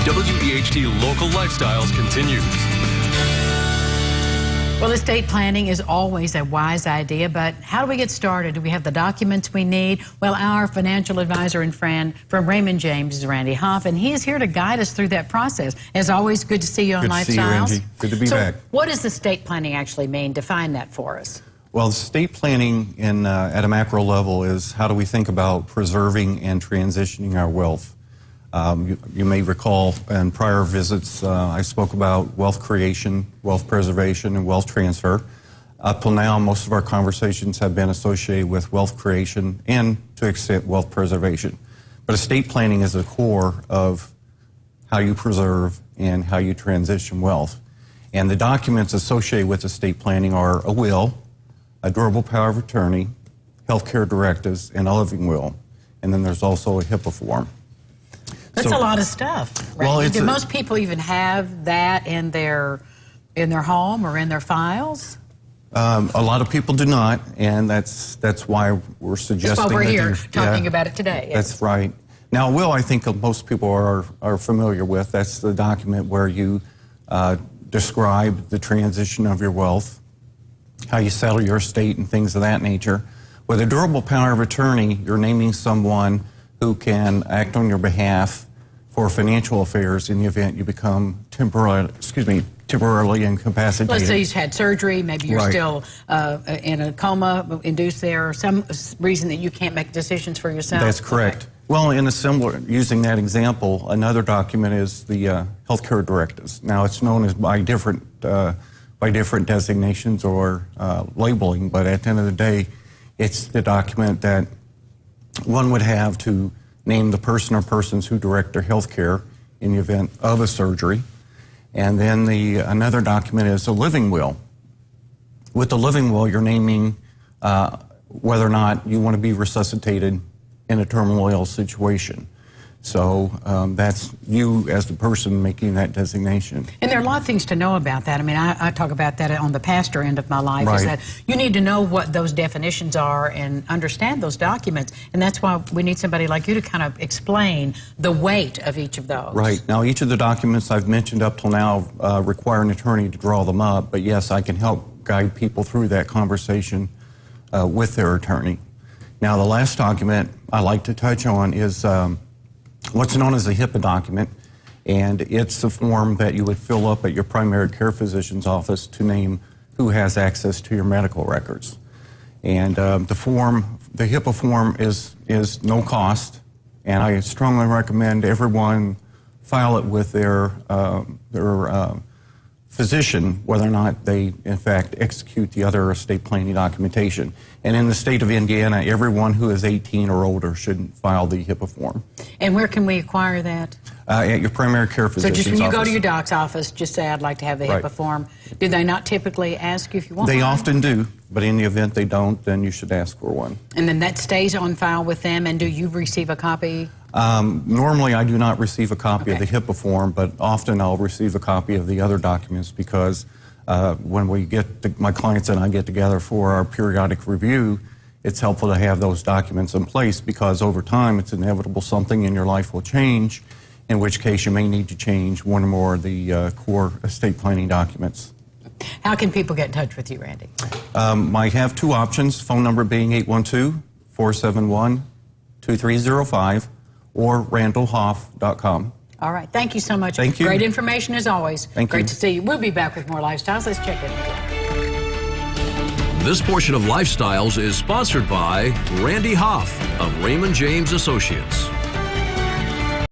WEHT Local Lifestyles continues. Well, estate planning is always a wise idea, but how do we get started? Do we have the documents we need? Well, our financial advisor and friend from Raymond James is Randy Hoff, and he is here to guide us through that process. As always, good to see you on Lifestyles. Good to see you, Angie. Good to be back. What does estate planning actually mean? Define that for us. Well, estate planning at a macro level is how do we think about preserving and transitioning our wealth. You may recall in prior visits I spoke about wealth creation, wealth preservation, and wealth transfer. Up till now, most of our conversations have been associated with wealth creation and, to an extent, wealth preservation. But estate planning is the core of how you preserve and how you transition wealth. And the documents associated with estate planning are a will, a durable power of attorney, healthcare directives, and a living will. And then there's also a HIPAA form. That's a lot of stuff, right? Well, do most people even have that in their home or in their files? A lot of people do not, and that's why we're suggesting. That's why we're here talking about it today. Yes. That's right. Now, a will, I think most people are familiar with. That's the document where you describe the transition of your wealth, how you settle your estate, and things of that nature. With a durable power of attorney, you're naming someone who can act on your behalf for financial affairs in the event you become temporarily incapacitated. Let's say you've had surgery, maybe you're still in a coma induced there, or some reason that you can't make decisions for yourself. That's correct. Okay. Well, in a similar, using that example, another document is the healthcare directives. Now, it's known as by different designations or labeling, but at the end of the day, it's the document that one would have to name the person or persons who direct their health care in the event of a surgery. And then another document is a living will. With the living will, you're naming whether or not you want to be resuscitated in a terminal ill situation. So that's you as the person making that designation. And there are a lot of things to know about that. I mean, I talk about that on the pastor end of my life, is that you need to know what those definitions are and understand those documents. And that's why we need somebody like you to kind of explain the weight of each of those. Right. Now, each of the documents I've mentioned up till now require an attorney to draw them up. But yes, I can help guide people through that conversation with their attorney. Now, the last document I like to touch on is what's known as a HIPAA document, and it's the form that you would fill up at your primary care physician's office to name who has access to your medical records. And the HIPAA form is no cost, and I strongly recommend everyone file it with their physician, whether or not they, in fact, execute the other estate planning documentation. And in the state of Indiana, everyone who is 18 or older should file the HIPAA form. And where can we acquire that? At your primary care physician's office. So just when you go to your doc's office, just say, I'd like to have the HIPAA form. Do they not typically ask you if you want one? They often do, but in the event they don't, then you should ask for one. And then that stays on file with them, and do you receive a copy? Normally, I do not receive a copy of the HIPAA form, but often I'll receive a copy of the other documents because when my clients and I get together for our periodic review, it's helpful to have those documents in place because over time it's inevitable something in your life will change, in which case you may need to change one or more of the core estate planning documents. How can people get in touch with you, Randy? I have two options, phone number being 812-471-2305 or randallhoff.com. All right. Thank you so much. Thank you. Great information as always. Thank you. Great to see you. We'll be back with more Lifestyles. Let's check in. This portion of Lifestyles is sponsored by Randy Hoff of Raymond James Associates.